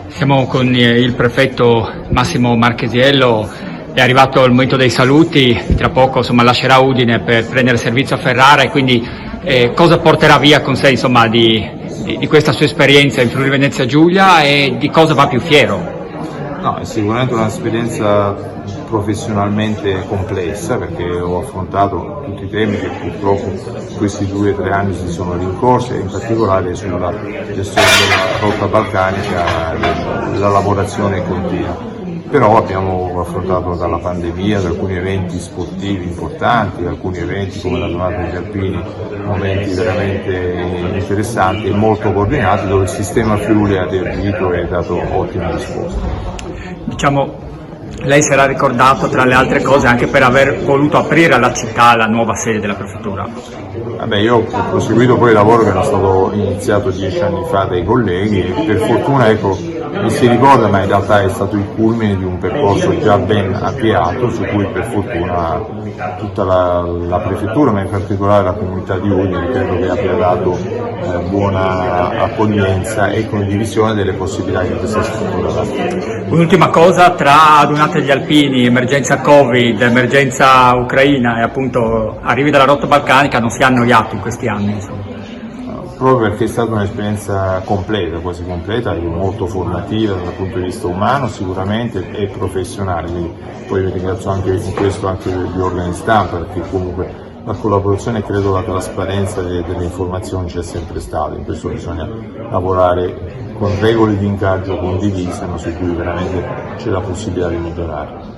Siamo con il prefetto Massimo Marchesiello, è arrivato il momento dei saluti, tra poco lascerà Udine per prendere servizio a Ferrara e quindi cosa porterà via con sé di questa sua esperienza in Friuli Venezia Giulia e di cosa va più fiero? No, è sicuramente un'esperienza professionalmente complessa perché ho affrontato tutti i temi che purtroppo questi 2 o 3 anni si sono rincorsi, in particolare sulla gestione della rotta balcanica, la lavorazione continua. Però abbiamo affrontato dalla pandemia, da alcuni eventi sportivi importanti, da alcuni eventi come la giornata degli alpini, momenti veramente interessanti e molto coordinati dove il sistema Friuli ha reagito e ha dato ottime risposte. Lei sarà ricordato tra le altre cose anche per aver voluto aprire alla città la nuova sede della prefettura. Io ho proseguito poi il lavoro che era stato iniziato 10 anni fa dai colleghi e per fortuna mi si ricorda, ma in realtà è stato il culmine di un percorso già ben avviato su cui per fortuna tutta la prefettura, ma in particolare la comunità di Udine, credo che abbia dato buona accoglienza e condivisione delle possibilità che questa struttura dà. Un'ultima cosa, tra adunate degli alpini, emergenza Covid, emergenza Ucraina e appunto arrivi dalla rotta balcanica, non si è annoiato in questi anni, insomma. Proprio perché è stata un'esperienza completa, quasi completa, e molto formativa dal punto di vista umano sicuramente e professionale, quindi poi vi ringrazio anche in questo anche gli organi stampa perché comunque la collaborazione e credo la trasparenza delle informazioni c'è sempre stata, in questo bisogna lavorare con regole di ingaggio condivise ma su cui veramente c'è la possibilità di migliorare.